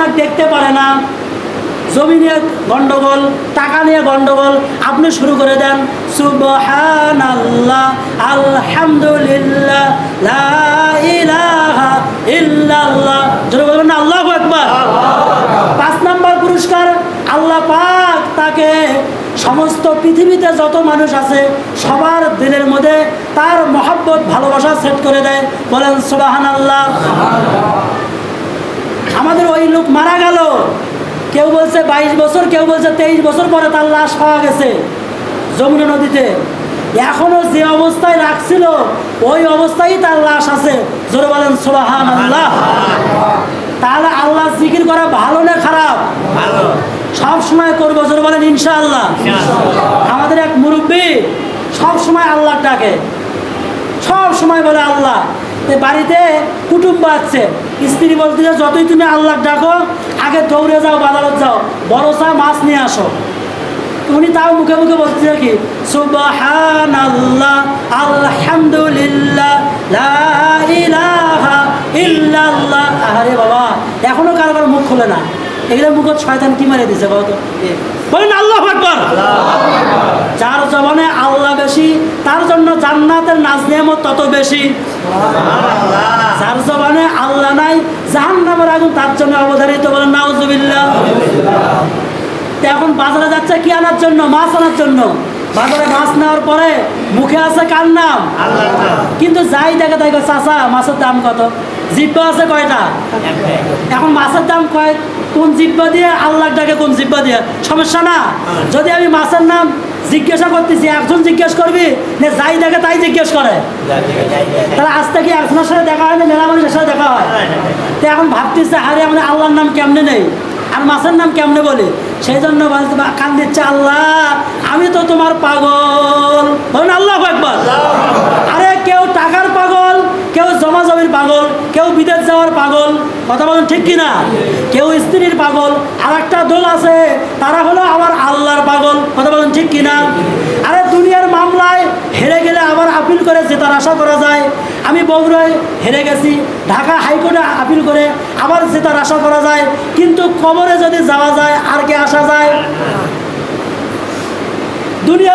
আপনাকে দেখতে পারে না, জমি নিয়ে গন্ডগোল, টাকা নিয়ে গন্ডগোল, আপনি শুরু করে দেন সুবহানাল্লাহ, আলহামদুলিল্লাহ, লা ইলাহা ইল্লাল্লাহ, জোরে বলবেন না আল্লাহু আকবার। 5 নম্বর পুরস্কার, আল্লাহ পাক তাকে সমস্ত পৃথিবীতে যত মানুষ আছে সবার দিলের মধ্যে তার মহব্বত ভালোবাসা সেট করে দেয়। বলেন সুবহানাল্লাহ। আমাদের ওই লোক মারা গেল, কেউ বলছে 22 বছর, কেউ বলছে 23 বছর পরে তার লাশ পাওয়া গেছে যমুনা নদীতে। এখনো যে অবস্থায় রাখছিল ওই অবস্থায় তার লাশ আছে। জোরে বলেন সুবহানাল্লাহ। তাহলে আল্লাহ জিকির করা ভালো না খারাপ? ভালো। সব সময় করবো, জোরে বলেন ইনশাআল্লাহ। আমাদের এক মুরব্বী সব সময় আল্লাহ ডাকে, সব সময় বলে আল্লাহ। বাড়িতে কুটুম্ব আছে, স্ত্রী বলতে যতই তুমি আল্লাহ ডাকো আগে দৌড়ে যাও, বাজারত যাও, বড় চা মাছ নিয়ে আসো। উনি তাও মুখে মুখে বলছে কি সুবহানাল্লাহ, আলহামদুলিল্লাহ, লা ইলাহা ইল্লাল্লাহ। আরে বাবা, এখনো কারোর মুখ খোলে না। এগুলো মুখ শয়তান কি মারে দিছে বলতো? বলেন আল্লাহু আকবার। যার জবানে আল্লাহ বেশি তার জন্য জান্নাতের নাজ নিয়ামত তত বেশি। যার জবানে আল্লাহ নাই জাহান্নামের আগুন তার জন্য অবধারিত। বলেন নাউজুবিল্লাহ। এখন বাজারে যাচ্ছে কি আনার জন্য? মাছ আনার জন্য। বাজারে মাছ নেওয়ার পরে মুখে আছে কার নাম? আল্লাহ। কিন্তু যাই দেখে দেখো চাচা মাছের দাম কত, জিব্বা আছে কয়টা? এখন মাছের দাম কয়, কোন জিব্বা দিয়ে আল্লাহ ডাকে, কোন জিব্বা দিয়ে? সমস্যা না? যদি আমি মাছের নাম জিজ্ঞাসা করতেছি, একজন জিজ্ঞেস করবি না যাই দেখে তাই জিজ্ঞেস করে? তাহলে আজ থেকে একজনের সাথে দেখা হয় না, মেলা মানুষের সাথে দেখা হয়। তো এখন ভাবতেছে আরে আমাদের আল্লাহর নাম কেমনে নেই আর মাছের নাম কেমনে বলি? সেই জন্য কান দিচ্ছে আল্লাহ আমি তো তোমার পাগল। বলুন আল্লাহু আকবার। আরে কেউ টাকার পাগল, কেউ জমা জমির পাগল, কেউ বিদেশ যাওয়ার পাগল, কথা বলুন ঠিক কিনা? কেউ স্ত্রীর পাগল, আর একটা দল আছে তারা হলো আবার আল্লাহর পাগল, কথা বলুন ঠিক কিনা? আরে দুনিয়ার মামলায় হেরে গেলে আবার আপিল করে জেতার আশা করা যায়। আমি বগুড়ায় হেরে গেছি, ঢাকা হাইকোর্টে আপিল করে আবার জেতার আশা করা যায়, কিন্তু কবরে যদি যাওয়া যায় আর কি আসা যায়? দুনিয়া